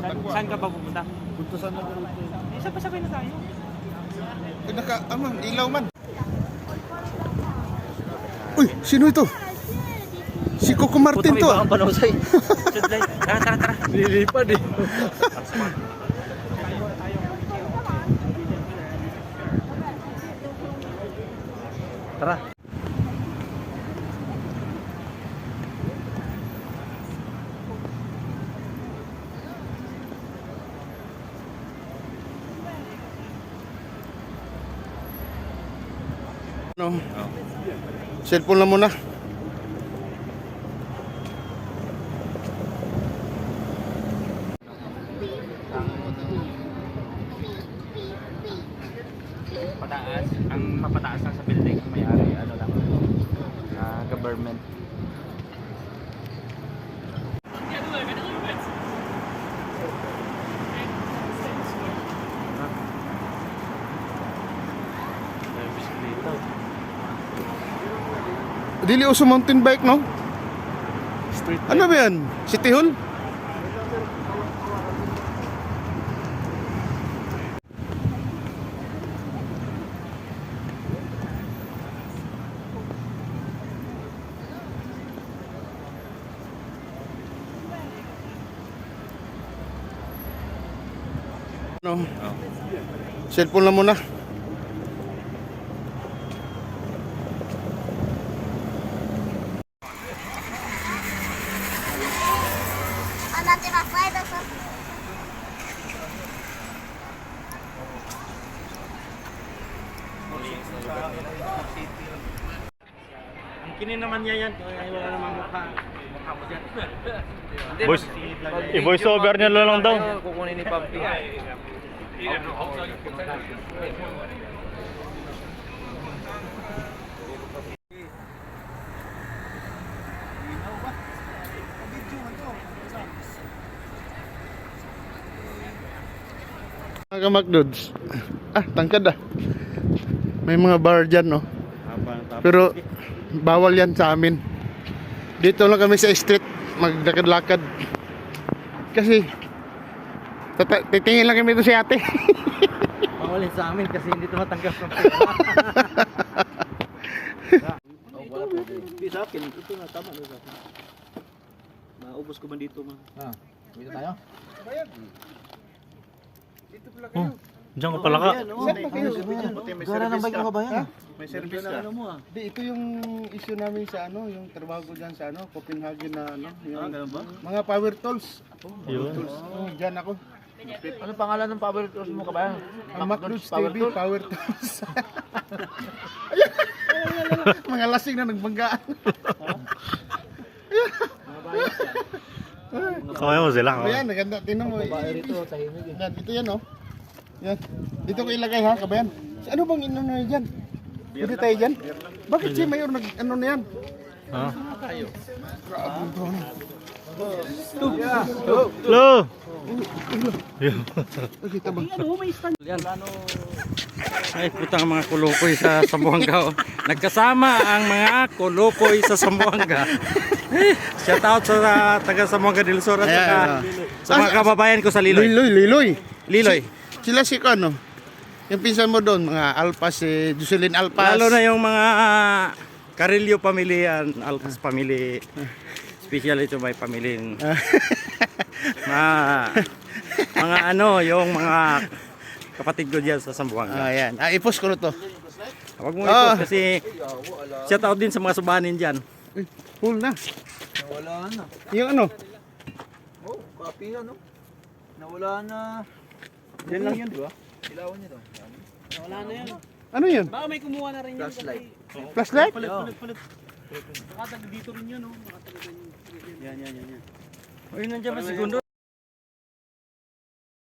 Saan ka ba pupunta? Puntusan na ko. Sabay na tayo. Ilaw man. Uy, sino ito? Si Coco Martin to. Ang panusay. Tara. Lilipad eh. Tara. No. Cellphone lang muna. Pataas. Ang mapataas lang sa building ang may-ari, ano lang, government. Dili uso mountain bike, no? Street Ano ba yan? City Hall? No. Cellphone lang muna. Ang kinin naman niya yan, ay wala namang mukha mo dyan. I-voice over niya lang daw. Kukunin ni Pampi. Mga McDonald's. Tangkad ah. May mga bar dyan, no? Pero bawal yan sa amin. Dito lang kami sa street maglakad-lakad. Kasi titingin lang kami ito si ate. Bawalin sa amin kasi hindi tumatanggap ng pera. Hindi sa akin, ito na tama na sa akin. Maubos ko man dito ma. Dito tayo? Dito pala kayo. Diyan ka pala ka. Gara ng bike ng kabayan. May service ka. Di, ito yung issue namin sa yung trabaho ko dyan sa Copenhagen na yung mga power tools. Yun. Dyan ako. Ano pangalan ng power tools mo kabayan? Ang McDonald's TV power tools. Mga lasing na nagbanggaan. Kaya mo sila. Ayan, naganda. Tingnan mo. Ito, tahimik eh. Yan, ito yan, oh. Yan. Dito ko ilagay, ha, kabayan. Ano bang ino na dyan? Pwede tayo dyan? Bakit si Mayor nag-ano na yan? Ha? Grabe ito, ano. Hello. Nakita ba? Yan. Ay, putang mga kulukoy sa Zamboanga. Nagkasama ang mga kulukoy sa Zamboanga. Shout out sa taga Zamboanga del Sur at saka sa mga kababayan ko sa Liloy. Liloy. Sila si ano? Yung pinsan mo doon, mga Alpas, si Jocelyn Alpas. Lalo na yung mga Carillo family, Alpas family. Especially ito may pamilyeng mga yung mga kapatid ko diyan sa Zamboanga. Ayan. I-post ko na to. Huwag mo i-post kasi shout out din sa mga subanin diyan. Uy, full na. Nawala na. Yung ano? Oh, copy na no. Nawala na. Yan lang yun, di ba? Ilawan niyo to. Wala na yan. Ano yun? Baka may kumuha na rin yun. Flashlight. Flashlight? Palit. Nakatag dito rin yun, oh. Yan. Uy, nandiyan ba si Gundo?